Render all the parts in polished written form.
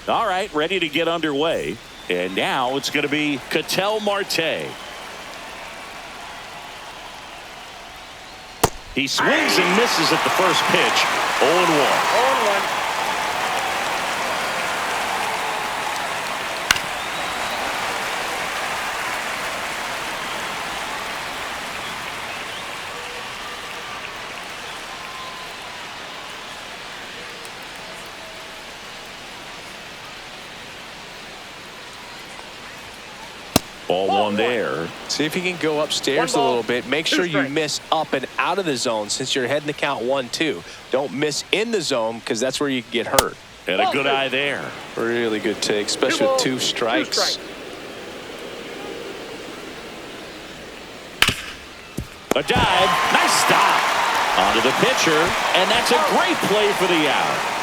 All right, ready to get underway. And now it's going to be Ketel Marte. He swings and misses at the first pitch. 0-1. 0-1. Ball one there. See if you can go upstairs a little bit. Make sure you miss up and out of the zone since you're heading to count 1-2. Don't miss in the zone because that's where you can get hurt. And a good eye there. Really good take, especially with 2 strikes. A dive. Nice stop. Onto the pitcher. And that's a great play for the out.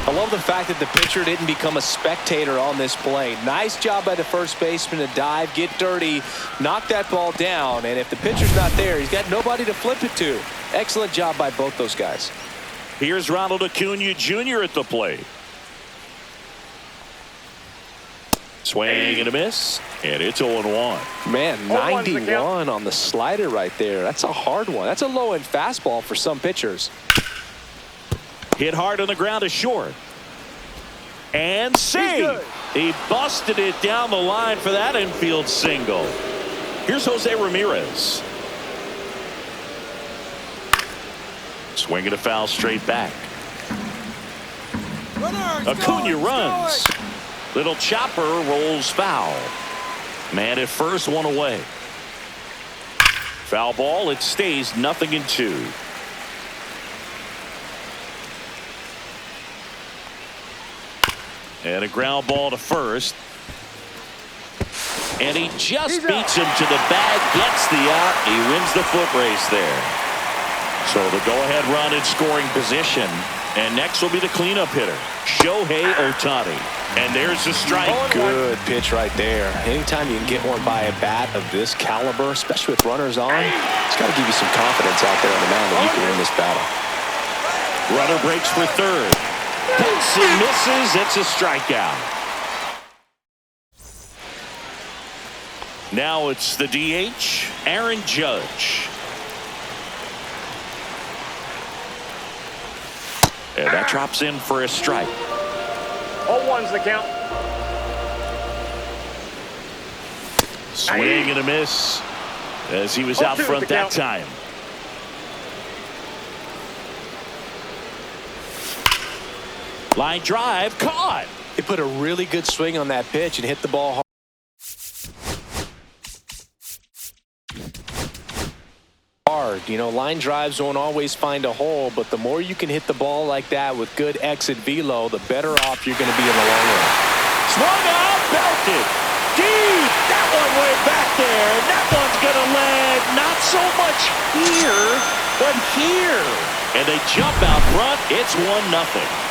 I love the fact that the pitcher didn't become a spectator on this play. Nice job by the first baseman to dive, get dirty, knock that ball down. And if the pitcher's not there, he's got nobody to flip it to. Excellent job by both those guys. Here's Ronald Acuna Jr. at the plate. Swing and a miss. And it's 0-1. Man, 91 on the slider right there. That's a hard one. That's a low-end fastball for some pitchers. Hit hard on the ground to short. And sing. He busted it down the line for that infield single. Here's Jose Ramirez. Swinging a foul straight back. Acuna runs. Little chopper rolls foul. Man at first, 1 away. Foul ball. It stays 0-2. And a ground ball to first. And he just beats him to the bag, gets the out. He wins the foot race there. So the go-ahead run in scoring position. And next will be the cleanup hitter, Shohei Ohtani. And there's the strike. Good pitch right there. Anytime you can get one by a bat of this caliber, especially with runners on, it's got to give you some confidence out there on the mound that you can win this battle. Runner breaks for third. Hits and misses. It's a strikeout. Now it's the DH, Aaron Judge. And that drops in for a strike. 0-1's the count. Swing and a miss as he was out front that time. Line drive, caught. He put a really good swing on that pitch and hit the ball hard. You know, line drives won't always find a hole, but the more you can hit the ball like that with good exit velo, the better off you're going to be in the long run. Swung out, belted. Deep. That one way back there. And that one's going to land not so much here, but here. And they jump out front. It's 1-0.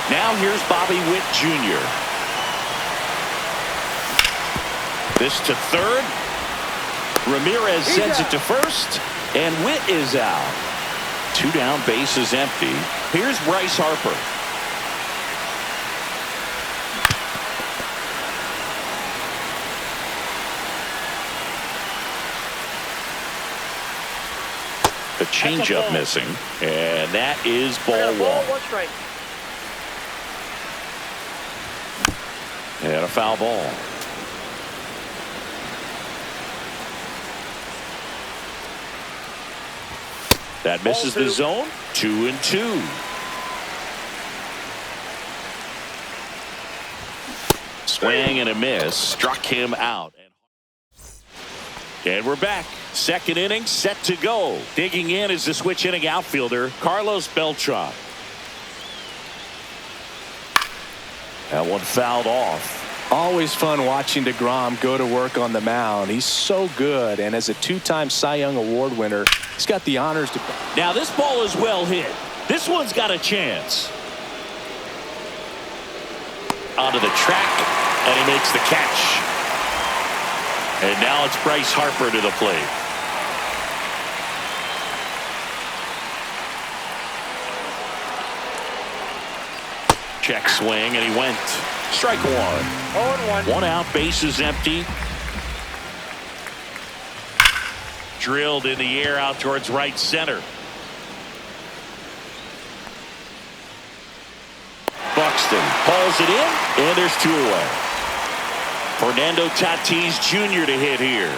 Now here's Bobby Witt Jr. This to third. Ramirez sends it to first. And Witt is out. 2 down, bases empty. Here's Bryce Harper. The changeup missing. And that is ball 1. And a foul ball. That misses the zone. 2-2. Swing and a miss. Struck him out. And we're back. Second inning set to go. Digging in is the switch inning outfielder, Carlos Beltran. That one fouled off. Always fun watching DeGrom go to work on the mound. He's so good, and as a 2-time Cy Young Award winner, he's got the honors to. Now this ball is well hit. This one's got a chance. Onto the track, and he makes the catch. And now it's Bryce Harper to the plate. Check swing, and he went. Strike one. 0-1. One out, bases empty. Drilled in the air out towards right center. Buxton hauls it in, and there's two away. Fernando Tatis Jr. to hit here.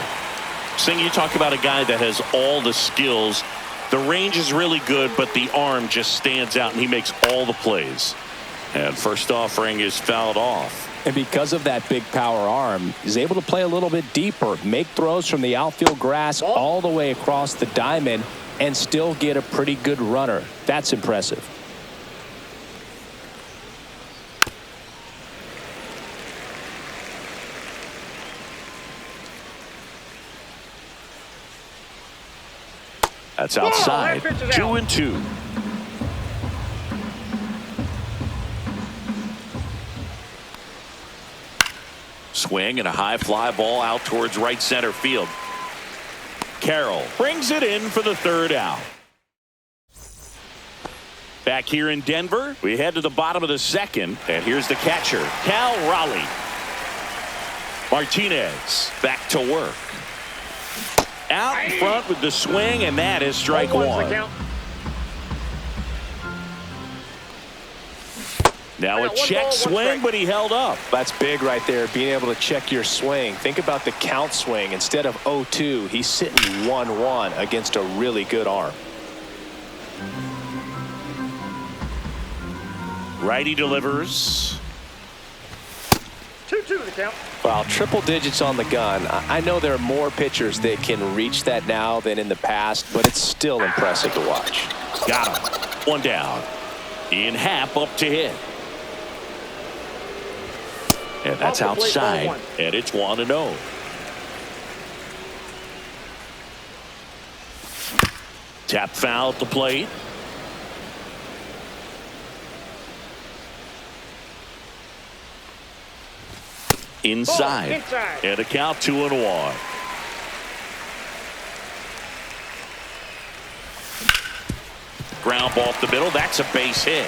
Sing, you talk about a guy that has all the skills. The range is really good, but the arm just stands out, and he makes all the plays. And first offering is fouled off. And because of that big power arm, he's able to play a little bit deeper, make throws from the outfield grass all the way across the diamond, and still get a pretty good runner. That's impressive. That's outside. 2-2. Swing and a high fly ball out towards right center field. Carroll brings it in for the third out. Back here in Denver, we head to the bottom of the second, and here's the catcher, Cal Raleigh. Martinez back to work. Out in front with the swing, and that is strike one. Now a check swing, but he held up. That's big right there, being able to check your swing. Think about the count swing. Instead of 0-2, he's sitting 1-1 against a really good arm. Righty delivers. 2-2 the count. Well, triple digits on the gun. I know there are more pitchers that can reach that now than in the past, but it's still impressive to watch. Got him. One down. Ian Happ up to hit. And that's outside. And it's 1-0. Tap foul at the plate. Inside. And a count 2-1. Ground ball up the middle. That's a base hit.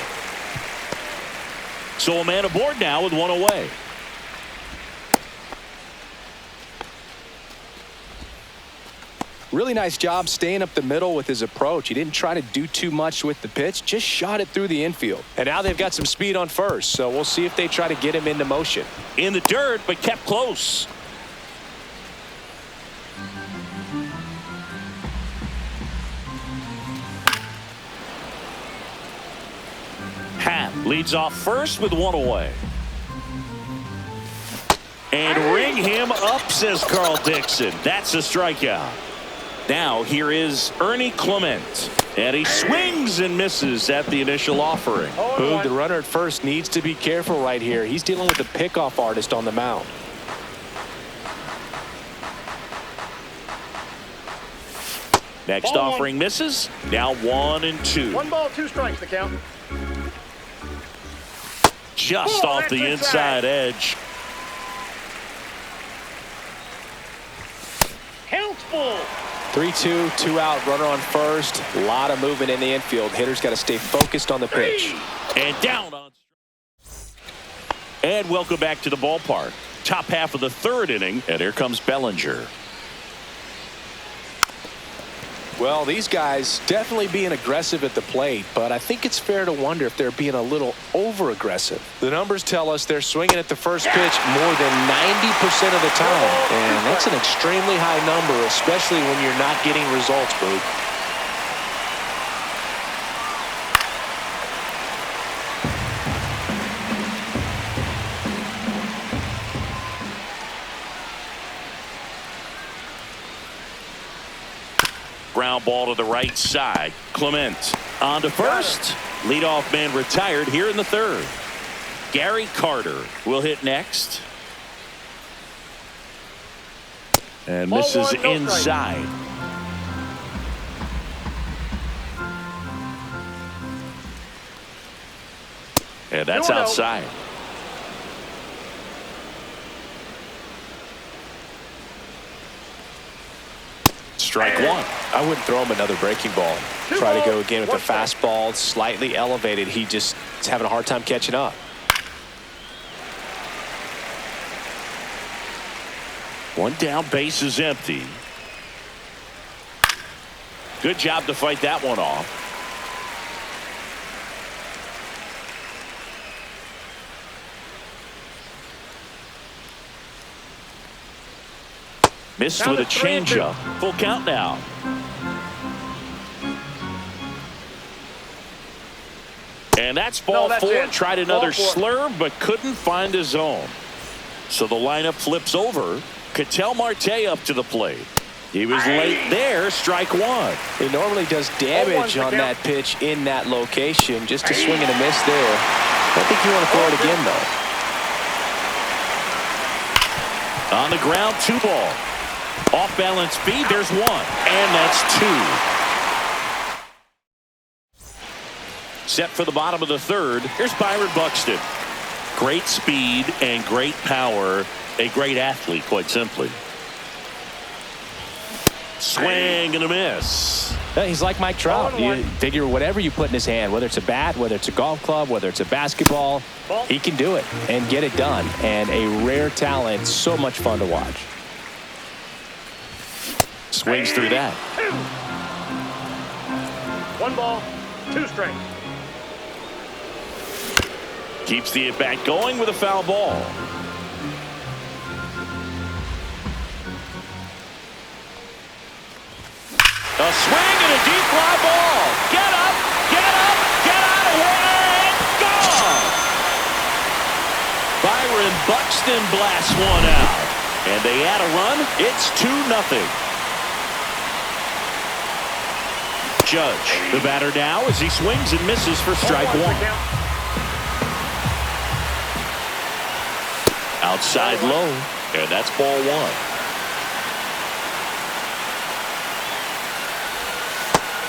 So a man aboard now with one away. Really nice job staying up the middle with his approach. He didn't try to do too much with the pitch, just shot it through the infield. And now they've got some speed on first, so we'll see if they try to get him into motion. In the dirt, but kept close. Happ leads off first with one away. And ring him up, says Carl Dixon. That's a strikeout. Now here is Ernie Clement, and he swings and misses at the initial offering. Boog, the runner at first needs to be careful right here. He's dealing with a pickoff artist on the mound. Next offering misses. Now 1-2. 1 ball, 2 strikes the count. Just off the inside edge. Count full. 3-2, 2 out, runner on first. A lot of movement in the infield. Hitter's got to stay focused on the pitch. And down on. And welcome back to the ballpark. Top half of the third inning, and here comes Bellinger. Well, these guys definitely being aggressive at the plate, but I think it's fair to wonder if they're being a little over-aggressive. The numbers tell us they're swinging at the first pitch more than 90% of the time, and that's an extremely high number, especially when you're not getting results, Boog. Ground ball to the right side. Clement on to first. Leadoff man retired here in the third. Gary Carter will hit next. And misses inside. And that's outside. Strike one. I wouldn't throw him another breaking ball. Try to go again with the fastball slightly elevated. He just is having a hard time catching up. One down, base is empty. Good job to fight that one off. Missed with a changeup. Full count now. And that's ball four. Tried another slurve, but couldn't find his zone. So the lineup flips over. Ketel Marte up to the plate. He was late there. Strike one. He normally does damage on that pitch in that location. Just a swing and a miss there. I don't think you want to throw it again, though. On the ground, 2 ball. Off balance speed, there's 1. And that's 2. Set for the bottom of the third. Here's Byron Buxton. Great speed and great power. A great athlete, quite simply. Swing and a miss. Yeah, he's like Mike Trout. You figure whatever you put in his hand, whether it's a bat, whether it's a golf club, whether it's a basketball, he can do it and get it done. And a rare talent, so much fun to watch. Swings through that. 1 ball, 2 strikes. Keeps the at-bat going with a foul ball. A swing and a deep fly ball. Get up, get out of here, and gone. Byron Buxton blasts one out. And they add a run. It's 2-0. Judge, the batter now, as he swings and misses for strike one. Outside low, and that's ball 1.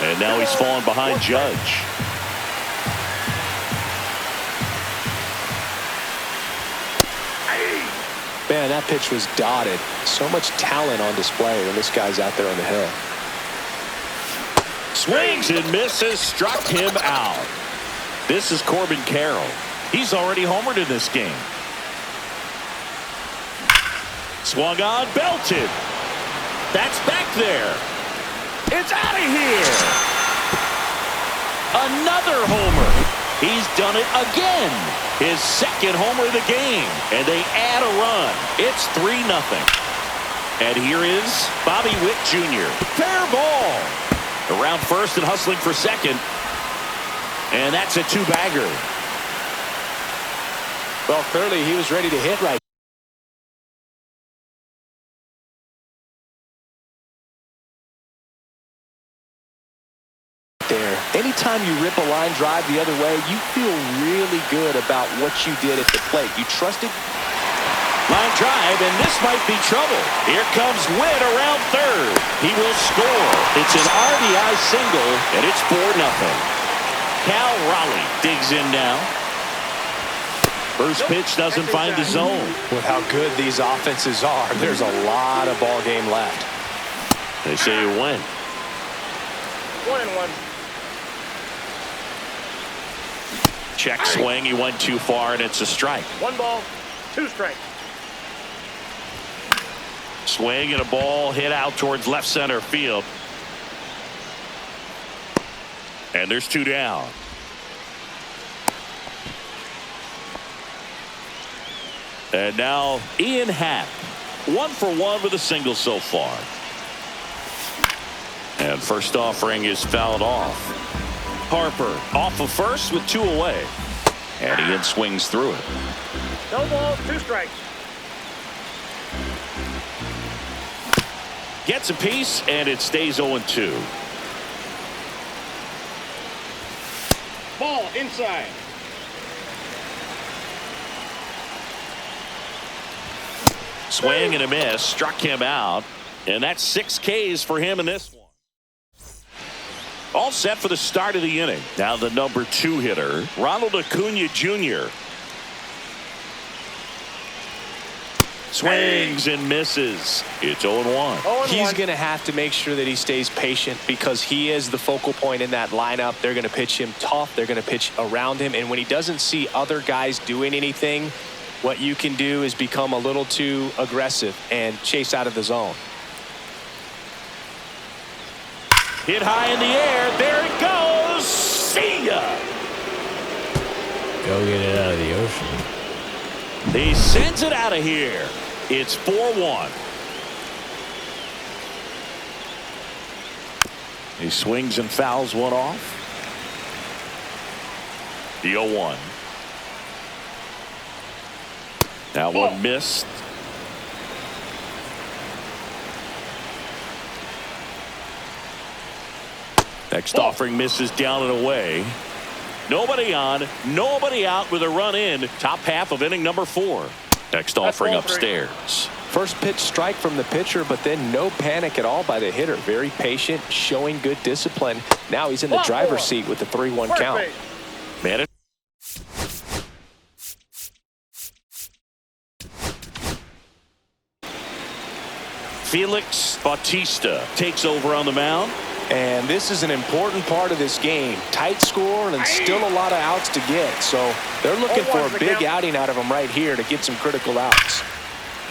And now he's falling behind Judge. Man, that pitch was dotted. So much talent on display when this guy's out there on the hill. Swings and misses, struck him out. This is Corbin Carroll. He's already homered in this game. Swung on, belted. That's back there. It's out of here. Another homer. He's done it again. His second homer of the game. And they add a run. It's 3-0. And here is Bobby Witt Jr. Fair ball. Around first and hustling for second. And that's a 2-bagger. Well, clearly he was ready to hit right there. Anytime you rip a line drive the other way, you feel really good about what you did at the plate. You trusted. Line drive, and this might be trouble. Here comes Witt around third. He will score. It's an RBI single, and it's 4-0. Cal Raleigh digs in now. First pitch doesn't find the zone. With how good these offenses are, there's a lot of ball game left. They say you win. 1-1. Check swing. He went too far, and it's a strike. 1 ball, 2 strikes. Swing and a ball hit out towards left center field. And there's 2 down. And now Ian Happ, 1 for 1 with a single so far. And first offering is fouled off. Harper off of first with 2 away. And Ian swings through it. No ball, 2 strikes. Gets a piece, and it stays 0-2. Ball inside. Swing and a miss, struck him out, and that's 6 Ks for him in this one. All set for the start of the inning. Now the number 2 hitter, Ronald Acuna Jr. Swings and misses. It's 0-1. He's going to have to make sure that he stays patient because he is the focal point in that lineup. They're going to pitch him tough. They're going to pitch around him. And when he doesn't see other guys doing anything, What you can do is become a little too aggressive and chase out of the zone. Hit high in the air. There it goes. See ya. Go get it out of the ocean. He sends it out of here. It's 4-1. He swings and fouls one off. The 0-1. That one missed. Next offering misses down and away. Nobody on, nobody out with a run in. Top half of inning number 4. Next offering upstairs. First pitch strike from the pitcher, but then no panic at all by the hitter. Very patient, showing good discipline. Now he's in the driver's seat with the 3-1 count. Man, it Felix Bautista takes over on the mound. And this is an important part of this game. Tight score and still a lot of outs to get. So they're looking for a big outing out of him right here to get some critical outs.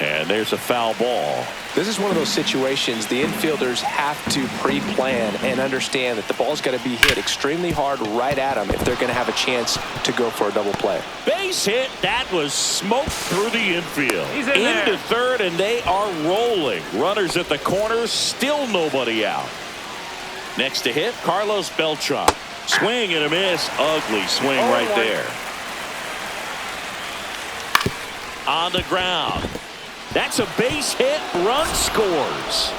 And there's a foul ball. This is one of those situations the infielders have to pre-plan and understand that the ball's got to be hit extremely hard right at them if they're going to have a chance to go for a double play. Base hit. That was smoked through the infield. He's in there. Into third, and they are rolling. Runners at the corners, still nobody out. Next to hit, Carlos Beltran. Swing and a miss. Ugly swing right there. On the ground. That's a base hit. Run scores.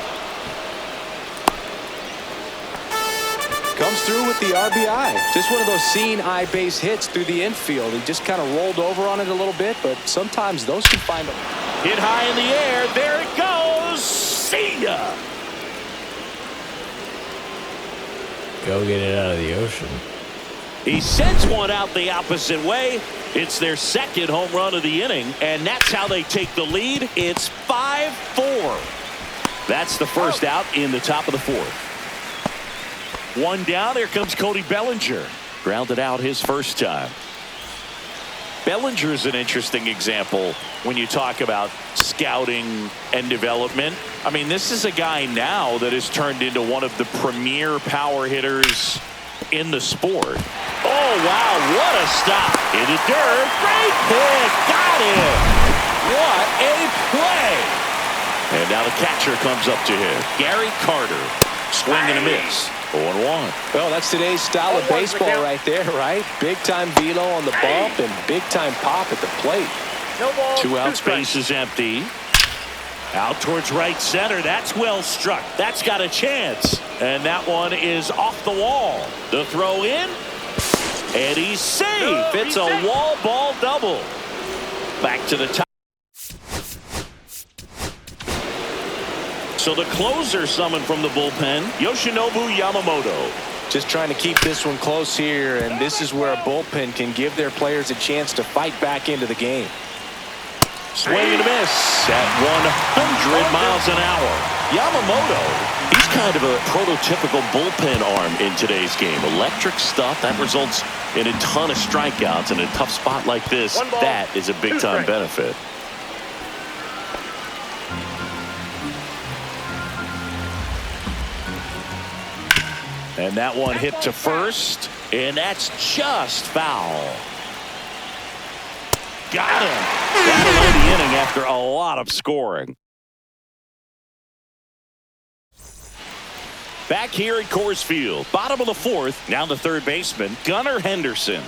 Comes through with the RBI. Just one of those seeing eye base hits through the infield. He just kind of rolled over on it a little bit, but sometimes those can find them. Hit high in the air. There it goes. See ya. Go get it out of the ocean. He sends one out the opposite way. It's their second home run of the inning, and that's how they take the lead. It's 5-4. That's the first out in the top of the 4th. One down. Here comes Cody Bellinger. Grounded out his first time. Bellinger is an interesting example when you talk about scouting and development. I mean, this is a guy now that has turned into one of the premier power hitters in the sport. Oh, wow, what a stop. In the dirt, great pick, got him. What a play. And now the catcher comes up to him. Gary Carter, swing and a miss. 0-1. Well, that's today's style of baseball right there, right? Big-time velo on the bump and big-time pop at the plate. No ball. 2 outs, base is empty. Out towards right center. That's well struck. That's got a chance. And that one is off the wall. The throw in. And he's safe. It's a wall ball double. Back to the top. So the closer summoned from the bullpen, Yoshinobu Yamamoto. Just trying to keep this one close here, and this is where a bullpen can give their players a chance to fight back into the game. Swing and a miss at 100 miles an hour. Yamamoto, he's kind of a prototypical bullpen arm in today's game. Electric stuff that results in a ton of strikeouts in a tough spot like this. That is a big-time benefit. And that one hit to first, and that's just foul. Got him. That'll end the inning after a lot of scoring. Back here at Coors Field, bottom of the 4th, now the third baseman, Gunnar Henderson.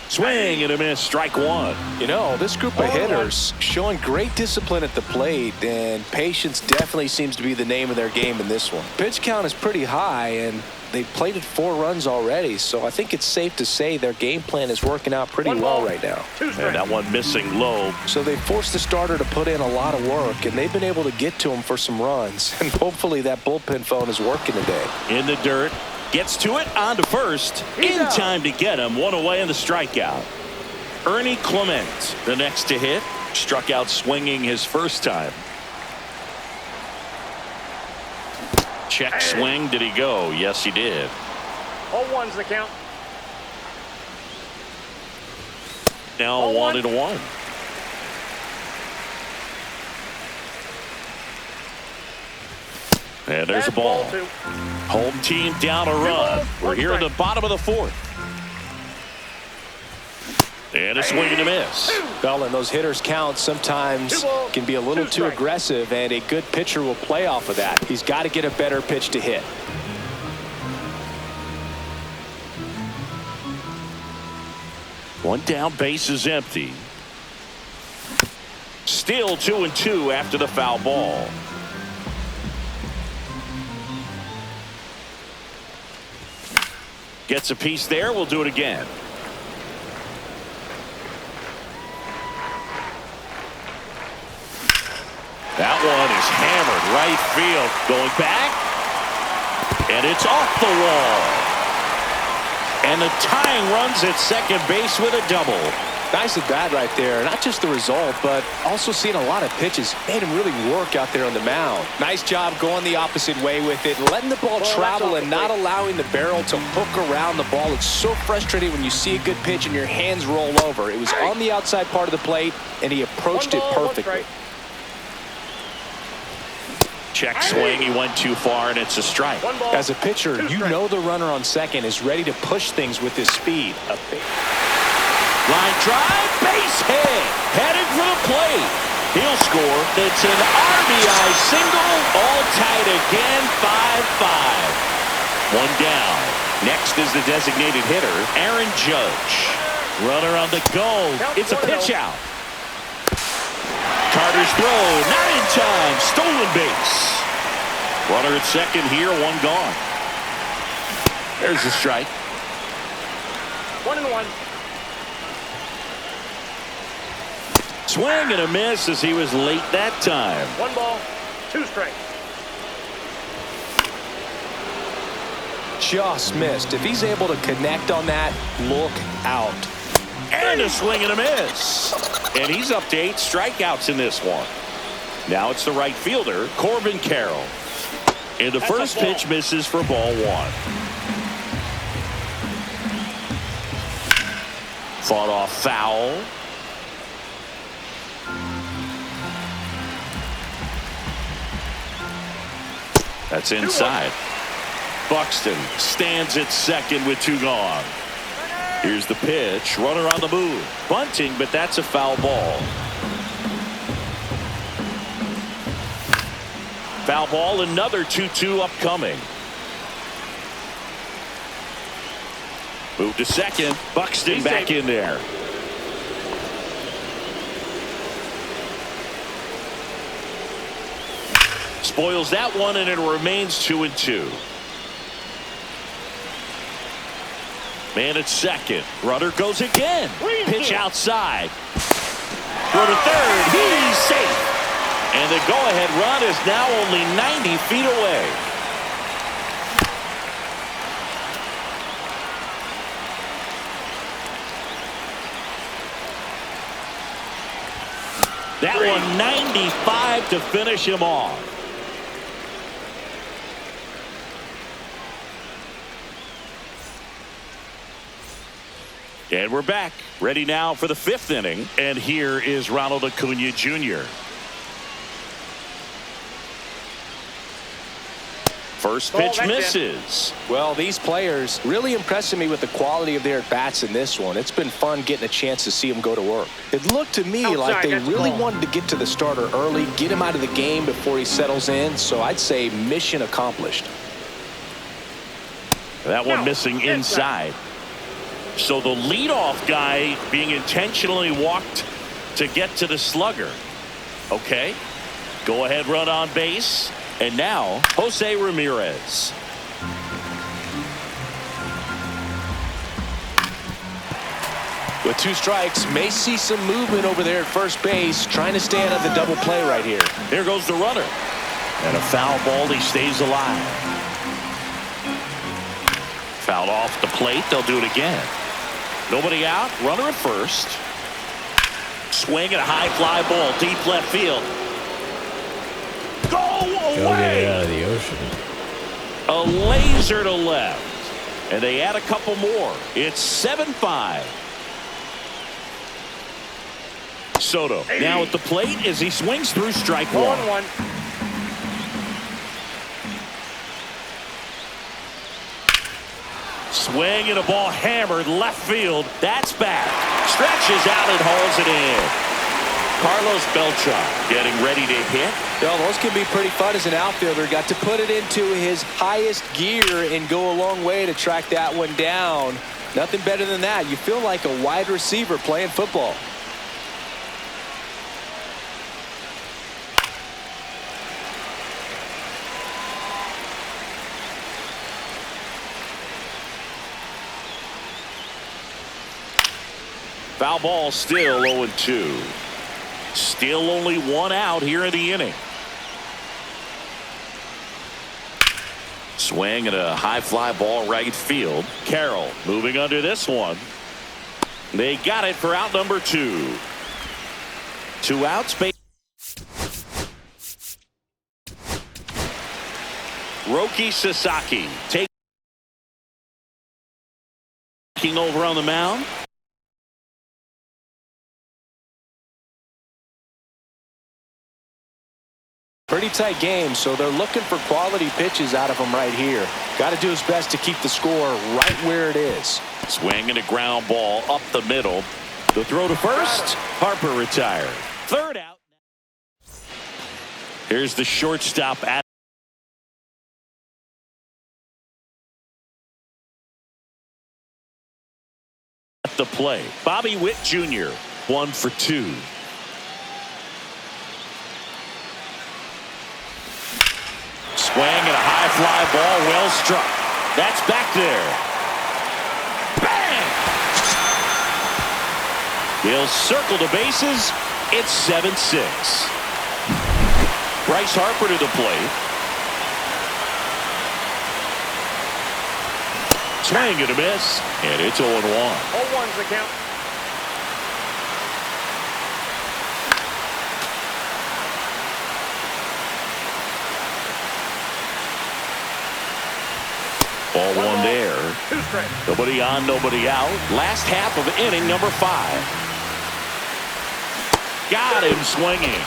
Swing and a miss, strike 1. You know, this group of hitters showing great discipline at the plate, and patience definitely seems to be the name of their game in this one. Pitch count is pretty high, and they've plated 4 runs already, so I think it's safe to say their game plan is working out pretty well right now. And that one missing low. So they forced the starter to put in a lot of work, and they've been able to get to him for some runs, and hopefully that bullpen phone is working today. In the dirt. Gets to it, on to first. In time to get him. One away in the strikeout. Ernie Clement, the next to hit. Struck out swinging his first time. Check swing. Did he go? Yes, he did. 0-1's the count. Now 1-1. And there's a ball. Home team down a run. We're here in the bottom of the fourth. And a swing and a miss. Well, and those hitters count sometimes can be a little too aggressive, and a good pitcher will play off of that. He's got to get a better pitch to hit. One down, base is empty. Still 2-2 after the foul ball. Gets a piece there. We'll do it again. That one is hammered right field. Going back. And it's off the wall. And the tying runs at second base with a double. Nice at bat right there. Not just the result, but also seeing a lot of pitches. Made him really work out there on the mound. Nice job going the opposite way with it. Letting the ball travel and not allowing the barrel to hook around the ball. It's so frustrating when you see a good pitch and your hands roll over. It was on the outside part of the plate, and he approached it perfectly. Check swing. He went too far, and it's a strike. As a pitcher, you know the runner on second is ready to push things with his speed. Line drive, base hit, headed for the plate. He'll score. It's an RBI single, all tied again, 5-5. One down. Next is the designated hitter, Aaron Judge. Runner on the go. It's a pitch out. Carter's throw, not in time, stolen base. Runner at second here, one gone. There's the strike. 1-1. Swing and a miss as he was late that time. 1 ball, 2 strikes. Just missed. If he's able to connect on that, look out. And a swing and a miss. And he's up to 8 strikeouts in this one. Now it's the right fielder, Corbin Carroll. And the first pitch misses for ball 1. Fought off foul. That's inside. Buxton stands at second with 2 gone. Here's the pitch. Runner on the move. Bunting, but that's a foul ball. Foul ball, another 2-2 upcoming. Move to second. Buxton back in there. Spoils that one, and it remains 2-2. Man at second. Runner goes again. Pitch outside. Throw to third. He's safe. And the go-ahead run is now only 90 feet away. That one 95 to finish him off. And we're back, ready now for the 5th inning. And here is Ronald Acuna Jr. First pitch misses. Well, these players really impressing me with the quality of their at-bats in this one. It's been fun getting a chance to see them go to work. It looked to me like they really wanted to get to the starter early, get him out of the game before he settles in. So I'd say mission accomplished. That one missing inside. So the leadoff guy being intentionally walked to get to the slugger. Okay. Go ahead run on base. And now Jose Ramirez. With 2 strikes, may see some movement over there at first base, trying to stay out of the double play right here. There goes the runner. And a foul ball. He stays alive. Fouled off the plate. They'll do it again. Nobody out. Runner at first. Swing and a high fly ball. Deep left field. Go away. Go get it out of the ocean. A laser to left. And they add a couple more. It's 7-5. Soto now at the plate as he swings through strike one. 1-1. Swing and a ball hammered left field. That's back. Stretches out and hauls it in. Carlos Beltran getting ready to hit. Well, those can be pretty fun as an outfielder. Got to put it into his highest gear and go a long way to track that one down. Nothing better than that. You feel like a wide receiver playing football. Foul ball, still 0-2. Still only one out here in the inning. Swing and a high fly ball right field. Carroll moving under this one. They got it for out number 2. 2 outs. Roki Sasaki taking over on the mound. Pretty tight game, so they're looking for quality pitches out of him right here. Got to do his best to keep the score right where it is. Swing and a ground ball up the middle. The throw to first. Harper retired. 3rd out. Here's the shortstop at the play. Bobby Witt Jr. 1 for 2. Swing and a high fly ball, well struck. That's back there. Bang! He'll circle the bases. It's 7-6. Bryce Harper to the plate. Swing and a miss, and it's 0-1. 0-1's the count. Ball 1 there. 2 strikes. Nobody on, nobody out. Last half of inning number 5. Got him swinging.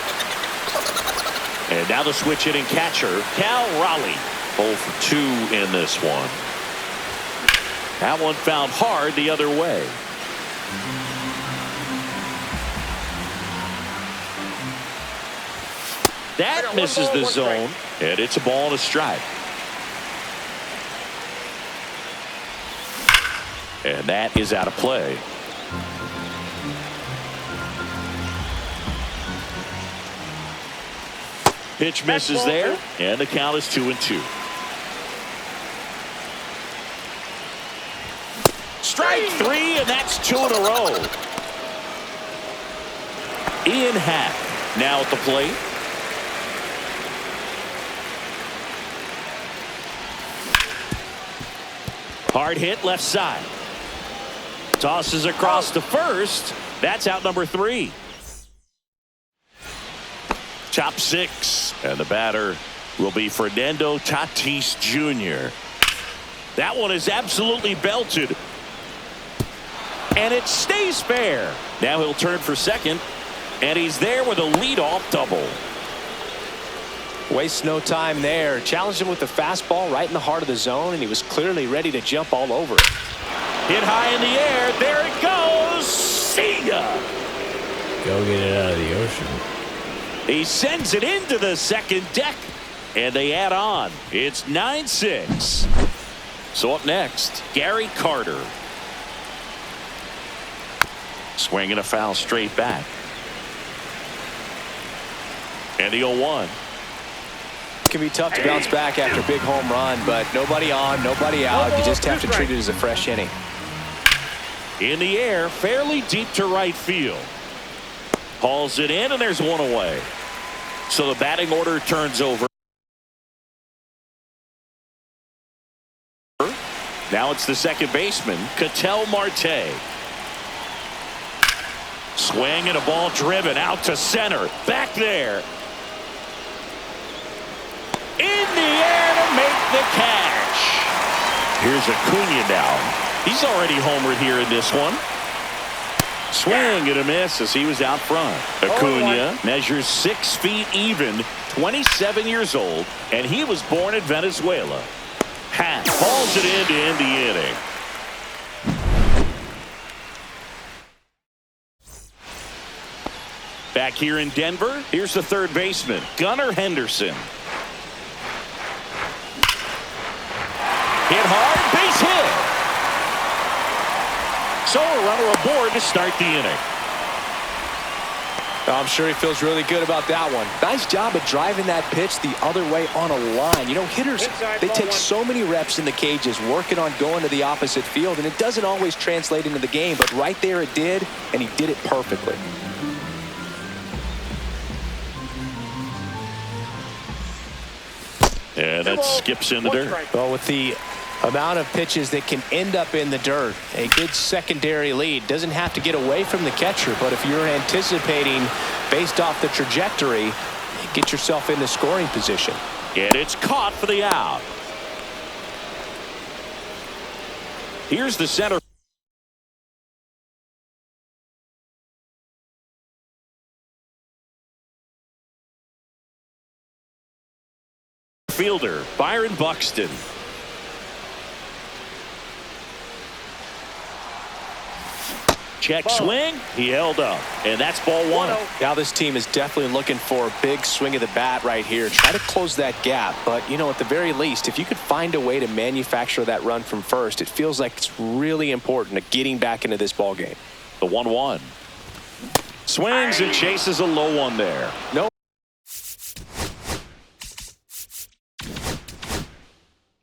And now the switch hitting catcher, Cal Raleigh. 0 for 2 in this one. That one found hard the other way. That misses the zone, and it's a ball and a strike. And that is out of play. Pitch misses there, and the count is 2-2. Strike 3, and that's 2 in a row. Ian Happ now at the plate. Hard hit left side. Tosses across to first. That's out number 3. Top 6. And the batter will be Fernando Tatis Jr. That one is absolutely belted. And it stays fair. Now he'll turn for second. And he's there with a leadoff double. Wastes no time there. Challenged him with the fastball right in the heart of the zone, and he was clearly ready to jump all over it. Hit high in the air. There it goes. See ya. Go get it out of the ocean. He sends it into the second deck. And they add on. It's 9-6. So up next, Gary Carter. Swinging a foul straight back. And the 0-1. It can be tough to bounce back after a big home run, but nobody on, nobody out. You just have to treat it as a fresh inning. In the air, fairly deep to right field. Hauls it in, and there's one away. So the batting order turns over. Now it's the second baseman, Ketel Marte. Swing and a ball driven out to center. Back there. In the air to make the catch. Here's Acuna now. He's already homered here in this one. Swing and a miss as he was out front. Acuna measures 6 feet even, 27 years old, and he was born in Venezuela. Happ hauls it in to end the inning. Back here in Denver, here's the third baseman, Gunnar Henderson. Hit hard, base hit. So a runner aboard to start the inning. I'm sure he feels really good about that one. Nice job of driving that pitch the other way on a line. You know, hitters, they take so many reps in the cages working on going to the opposite field, and it doesn't always translate into the game, but right there it did, and he did it perfectly. And that skips in the dirt. Well, with the amount of pitches that can end up in the dirt, a good secondary lead doesn't have to get away from the catcher, but if you're anticipating based off the trajectory, get yourself in the scoring position. And it's caught for the out. Here's the center fielder, Byron Buxton. Check swing. He held up. And that's ball one. Now this team is definitely looking for a big swing of the bat right here. Try to close that gap. But, you know, at the very least, if you could find a way to manufacture that run from first, it feels like it's really important to getting back into this ball game. The 1-1. Swings and chases a low one there. No.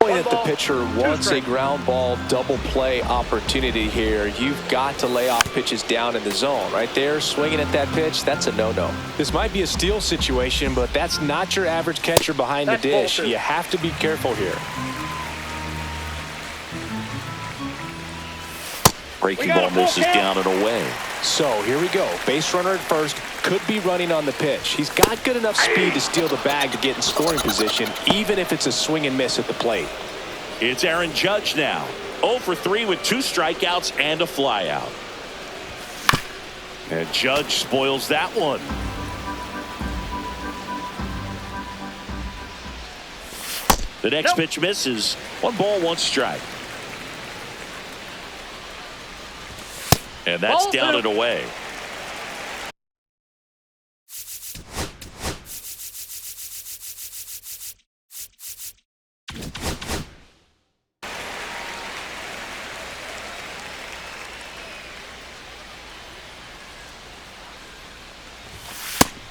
That the pitcher wants a ground ball double play opportunity here. You've got to lay off pitches down in the zone. Right there, swinging at that pitch, that's a no-no. This might be a steal situation, but that's not your average catcher behind the dish. You have to be careful here. Breaking ball misses down and away. So here we go. Base runner at first, could be running on the pitch. He's got good enough speed to steal the bag to get in scoring position, even if it's a swing and miss at the plate. It's Aaron Judge now. 0 for 3 with 2 strikeouts and a flyout. And Judge spoils that one. The next pitch misses. 1 ball, 1 strike. And that's down and away.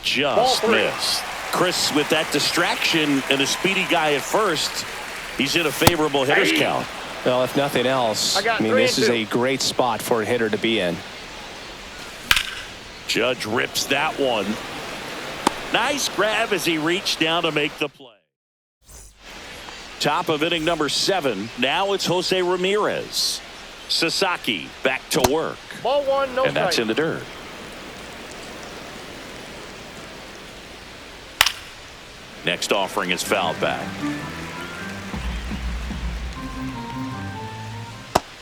Just missed. Chris, with that distraction and a speedy guy at first, he's in a favorable hitter's count. Well, if nothing else, I mean, this is a great spot for a hitter to be in. Judge rips that one. Nice grab as he reached down to make the play. Top of inning number 7. Now it's Jose Ramirez. Sasaki back to work. Ball 1, no and that's in the dirt. Next offering is fouled back.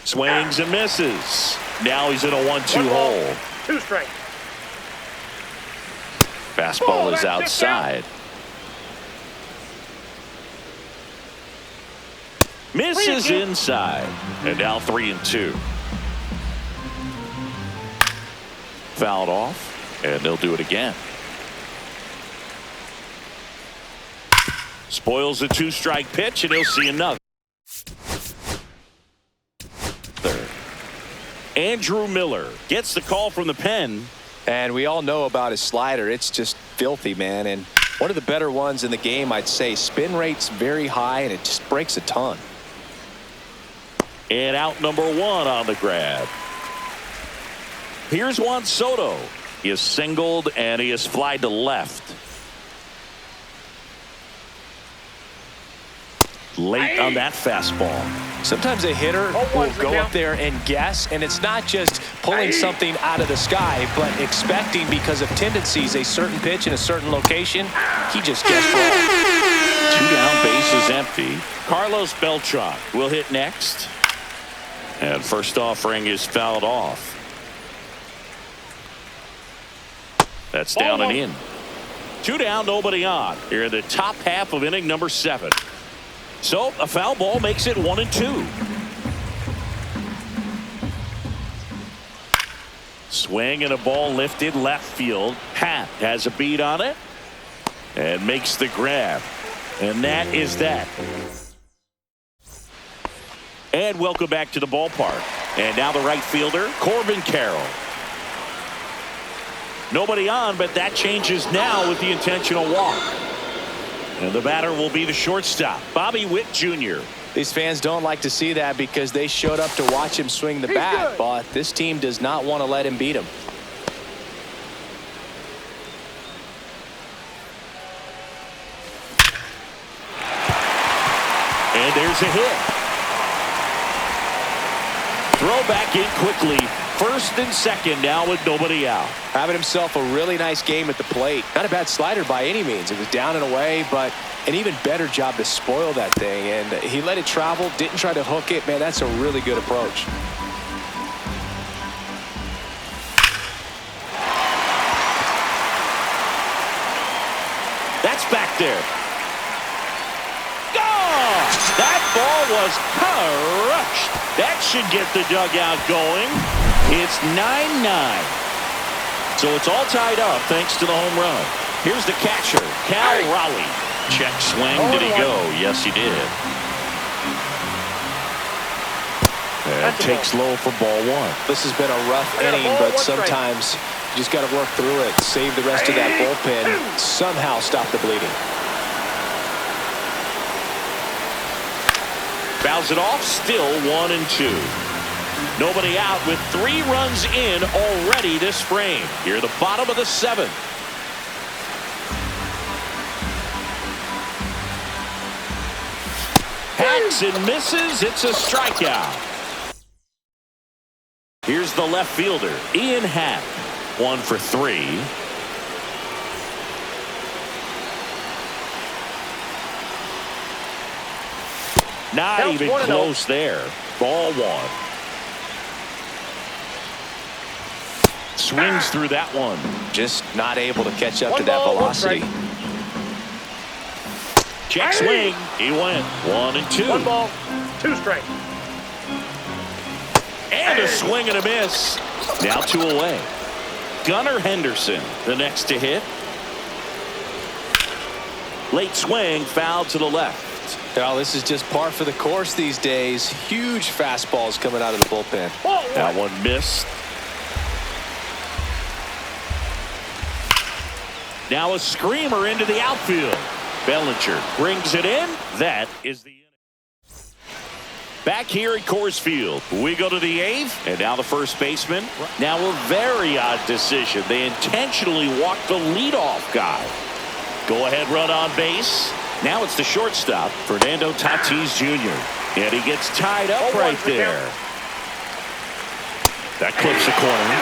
Swings and misses. Now he's in a 1-2 hole. 2 strikes. Fastball is outside. Misses inside. And now 3-2. Fouled off. And they'll do it again. Spoils a 2-strike pitch, and he'll see another. Andrew Miller gets the call from the pen. And we all know about his slider. It's just filthy, man. And one of the better ones in the game, I'd say. Spin rate's very high, and it just breaks a ton. And out number 1 on the grab. Here's Juan Soto. He is singled, and he is flied to left. Late on that fastball. Sometimes a hitter will go up there and guess, and it's not just pulling something out of the sky, but expecting, because of tendencies, a certain pitch in a certain location. He just guessed wrong. 2 down, bases empty. Carlos Beltran will hit next. And first offering is fouled off. That's Ball down and one. in. 2 down, nobody on. Here in the top half of inning number 7. So a foul ball makes it 1-2. Swing and a ball lifted left field. Happ has a beat on it and makes the grab. And that is that. And welcome back to the ballpark. And now the right fielder, Corbin Carroll. Nobody on, but that changes now with the intentional walk. And the batter will be the shortstop, Bobby Witt Jr. These fans don't like to see that because they showed up to watch him swing the bat, but this team does not want to let him beat him. And there's a hit. Throw back in quickly. First and second now with nobody out. Having himself a really nice game at the plate. Not a bad slider by any means. It was down and away, but an even better job to spoil that thing. And he let it travel, didn't try to hook it. Man, that's a really good approach. That's back there. Gone! That ball was crushed. That should get the dugout going. It's 9-9. So it's all tied up thanks to the home run. Here's the catcher, Cal Raleigh. Check swing. Did he go? Yes, he did. And takes low for ball 1. This has been a rough inning, but sometimes you just got to work through it. Save the rest of that bullpen. Somehow stop the bleeding. Fouls it off. Still 1-2. Nobody out with 3 runs in already this frame. Here at the bottom of the 7th. Hacks and misses. It's a strikeout. Here's the left fielder, Ian Happ. 1 for 3. Not even close there. Ball 1. Swings through that one. Just not able to catch up to that velocity. Check swing. He went 1-2. 1 ball, 2 strikes. And a swing and a miss. Now 2 away. Gunnar Henderson, the next to hit. Late swing, foul to the left. Well, this is just par for the course these days. Huge fastballs coming out of the bullpen. That one missed. Now a screamer into the outfield. Bellinger brings it in. That is the inning. Back here at Coors Field, we go to the 8th, and now the first baseman. Now a very odd decision. They intentionally walked the leadoff guy. Go ahead run on base. Now it's the shortstop, Fernando Tatis Jr. And he gets tied up right there. That clips the corner.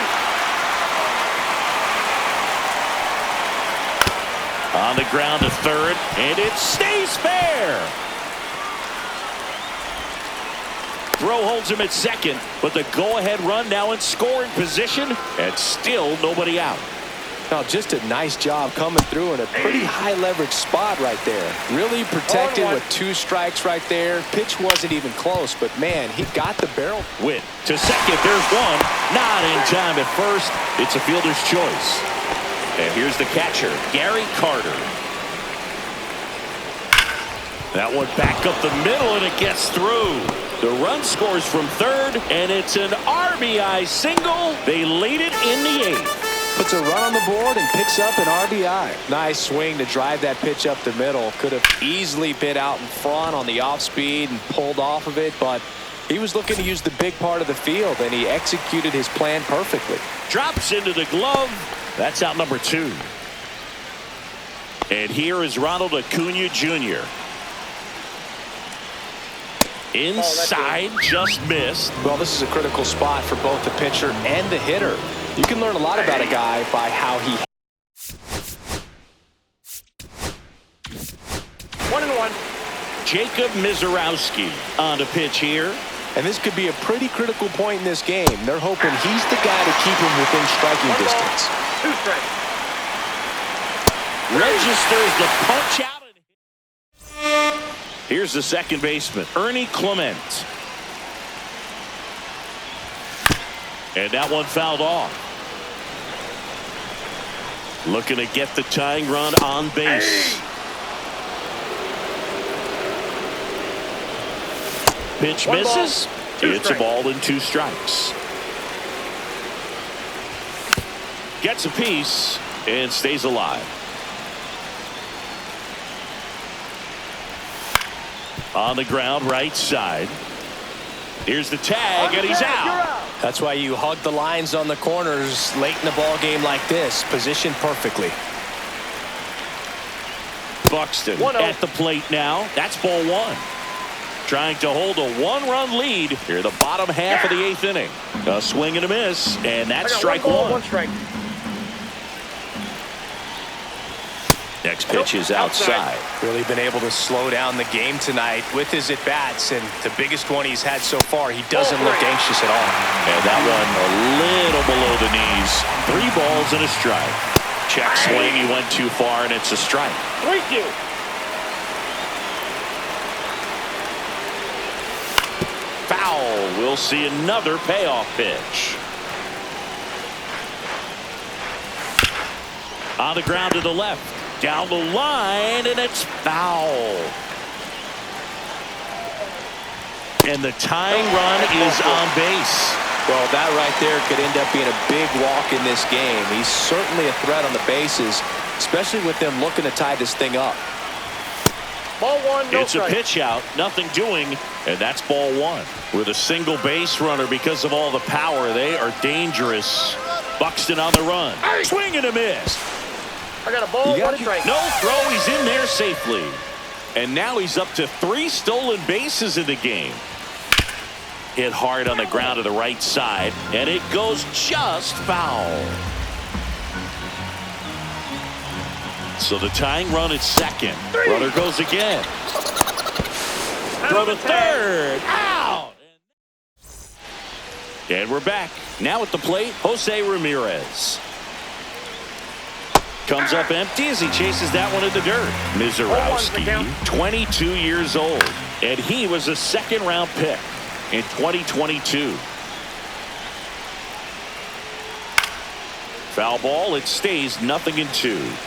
On the ground to third, and it stays fair. Throw holds him at second, but the go-ahead run now in scoring position, and still nobody out. Now, just a nice job coming through in a pretty high-leverage spot right there. Really protected with 2 strikes right there. Pitch wasn't even close, but, man, he got the barrel. Witt to second. There's one. Not in time at first. It's a fielder's choice. And here's the catcher, Gary Carter. That one back up the middle, and it gets through. The run scores from third, and it's an RBI single. They lead it in the 8th. Puts a run on the board and picks up an RBI. Nice swing to drive that pitch up the middle. Could have easily been out in front on the off speed and pulled off of it, but he was looking to use the big part of the field, and he executed his plan perfectly. Drops into the glove. That's out number 2. And here is Ronald Acuna Jr. Inside, just missed. Well, this is a critical spot for both the pitcher and the hitter. You can learn a lot about a guy by how he... 1-1. Jacob Mizorowski on the pitch here. And this could be a pretty critical point in this game. They're hoping he's the guy to keep him within striking distance. 2 strikes. registers the punch out. Here's the second baseman, Ernie Clement. And that one fouled off. Looking to get the tying run on base. Pitch misses. It's a ball and 2 strikes. Gets a piece and stays alive. On the ground, right side. Here's the tag, and he's out. That's why you hug the lines on the corners late in the ball game like this. Positioned perfectly. Buxton at the plate now. That's ball 1. Trying to hold a 1-run lead here, the bottom half of the 8th inning. A swing and a miss, and that's strike 1. 1 strike. Next pitch is outside. Really been able to slow down the game tonight with his at-bats, and the biggest one he's had so far. He doesn't look anxious at all. And that one a little below the knees. 3 balls and a strike. Check swing, he went too far, and it's a strike. Thank you. Foul. We'll see another payoff pitch. On the ground to the left. Down the line, and it's foul. And the tying run is on base. Well, that right there could end up being a big walk in this game. He's certainly a threat on the bases, especially with them looking to tie this thing up. Ball 1, no It's strike. a pitch out, nothing doing, and that's ball 1. With a single base runner because of all the power, they are dangerous. Buxton on the run. Swing and a miss. I got a ball, 1 strike. No throw, he's in there safely. And now he's up to 3 stolen bases in the game. Hit hard on the ground to the right side, and it goes just foul. So the tying run at second. Runner goes again. Throw to third. Out. And we're back. Now at the plate, Jose Ramirez. Comes up empty as he chases that one in the dirt. Mizorowski, 22 years old, and he was a second-round pick in 2022. Foul ball, it stays 0-2.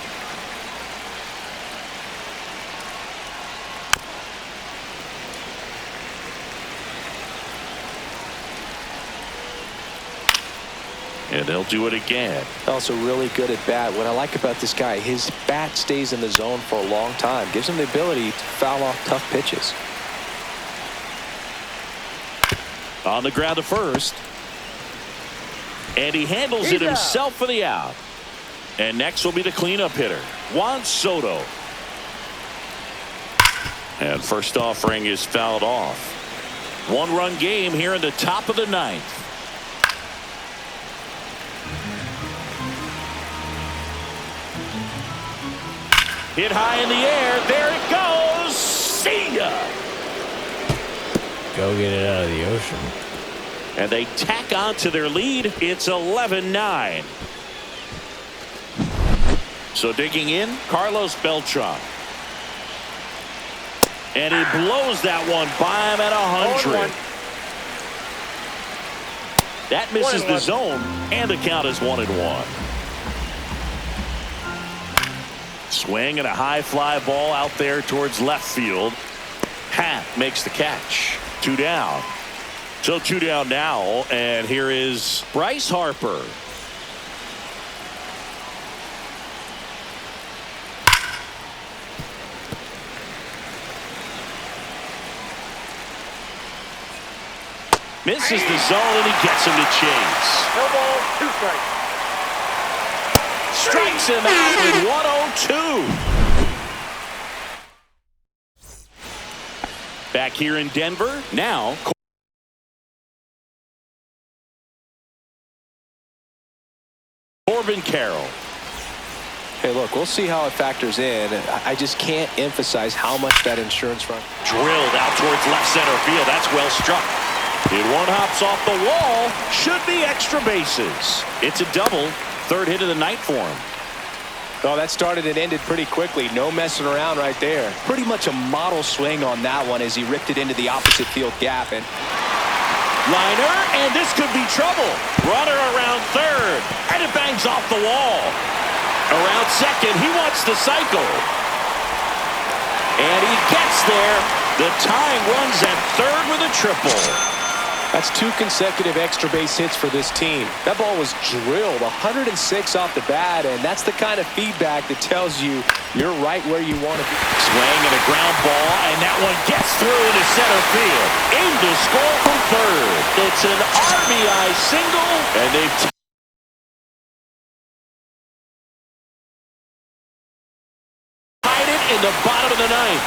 And they'll do it again. Also really good at bat. What I like about this guy, his bat stays in the zone for a long time. Gives him the ability to foul off tough pitches. On the ground to first. And he handles it himself for the out. And next will be the cleanup hitter, Juan Soto. And first offering is fouled off. 1-run game here in the top of the 9th. Hit high in the air. There it goes. See ya. Go get it out of the ocean. And they tack on to their lead. It's 11-9. So digging in, Carlos Beltran. And he blows that one by him at 100. That misses the zone, and the count is 1-1. Swing and a high fly ball out there towards left field. Hat makes the catch. 2 down. So 2 down now, and here is Bryce Harper. Misses the zone, and he gets him to chase. No ball, 2 strikes. Strikes him out with 102. Back here in Denver, now Corbin Carroll. Hey, look, we'll see how it factors in. I just can't emphasize how much that insurance run. Drilled out towards left center field. That's well struck. It one hops off the wall. Should be extra bases. It's a double. 3rd hit of the night for him. Oh, that started and ended pretty quickly. No messing around right there. Pretty much a model swing on that one as he ripped it into the opposite field gap. And liner, and this could be trouble. Runner around third, and it bangs off the wall. Around second, he wants to cycle. And he gets there. The tying runs at third with a triple. that's 2 consecutive extra base hits for this team. That ball was drilled 106 off the bat, and that's the kind of feedback that tells you you're right where you want to be. Swing and a ground ball, and that one gets through into center field. In to score from third. It's an RBI single, and they've tied it in the bottom of the ninth.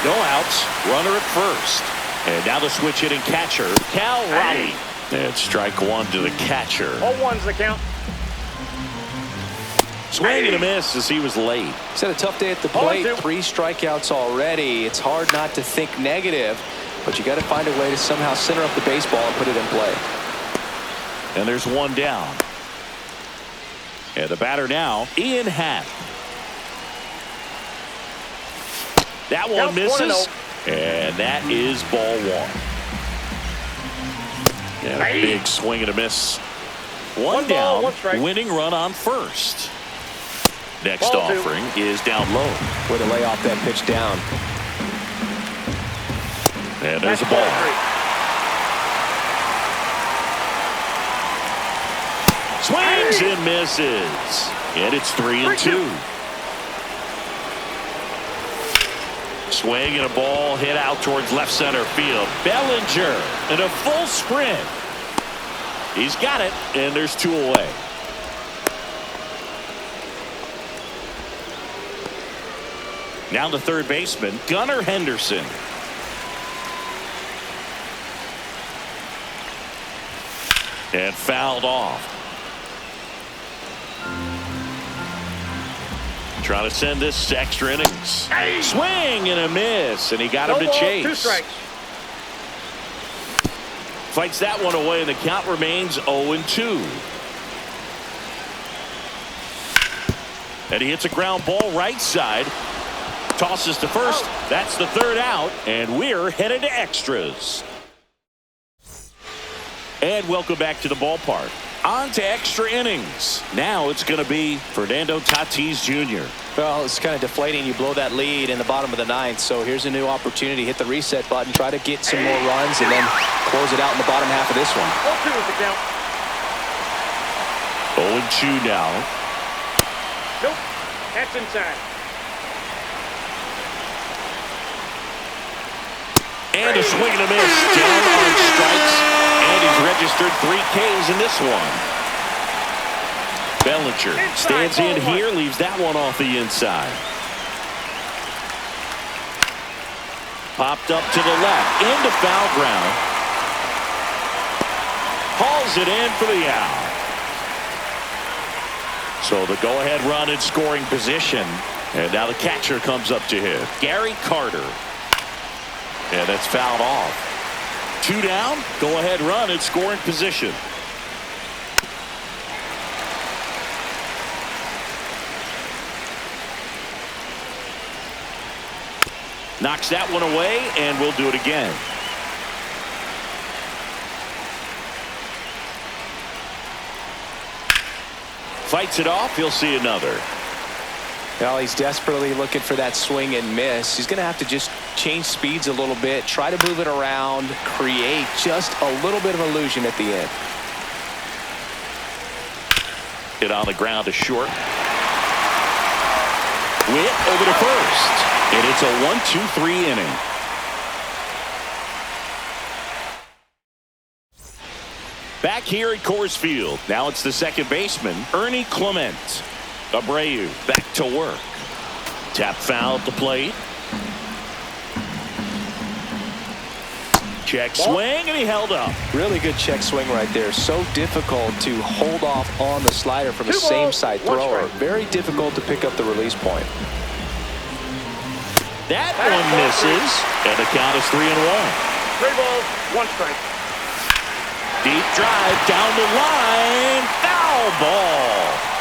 No outs, runner at first. And now the switch hitting catcher, Cal Raleigh. And strike one to the catcher. 0-1's the count. Swing and a miss as he was late. He's had a tough day at the plate. 3 strikeouts already. It's hard not to think negative, but you got to find a way to somehow center up the baseball and put it in play. And there's one down. And the batter now, Ian Happ. That one misses. And that is ball one. And a big swing and a miss. One down, winning run on first. Next offering is down low. Way to lay off that pitch down. And there's a ball. Swings and misses. And it's 3-2. Swing and a ball hit out towards left center field. Bellinger in a full sprint. He's got it, and there's 2 away. Now the third baseman, Gunnar Henderson. And fouled off. Trying to send this to extra innings. Swing and a miss, and he got him to chase. 2 strikes. Fights that one away, and the count remains 0-2. And he hits a ground ball right side. Tosses to first. That's the third out, and we're headed to extras. And welcome back to the ballpark. On to extra innings. Now it's going to be Fernando Tatis Jr. Well, it's kind of deflating. You blow that lead in the bottom of the ninth. So here's a new opportunity. Hit the reset button. Try to get some more runs and then close it out in the bottom half of this one. 0-2 is the count. 0-2 now. Nope. That's inside. And a swing and a miss. Down on strikes. And he's registered 3 Ks in this one. Bellinger stands in here, leaves that one off the inside. Popped up to the left, into foul ground. Hauls it in for the out. So the go-ahead run in scoring position. And now the catcher comes up to hit. Gary Carter. And that's fouled off. 2 down, go-ahead run in scoring position. Knocks that one away, and we'll do it again. Fights it off, he'll see another. Well, he's desperately looking for that swing and miss. He's going to have to just change speeds a little bit, try to move it around, create just a little bit of illusion at the end. Hit on the ground to short. Witt over to first. And it's a 1-2-3 inning. Back here at Coors Field. Now it's the second baseman, Ernie Clement. Abreu back to work. Tap foul at the plate. Check swing, and he held up. Really good check swing right there. So difficult to hold off on the slider from a same-side thrower. Very difficult to pick up the release point. That one misses, and the count is 3-1. 3 balls, 1 strike. Deep drive down the line. Foul ball.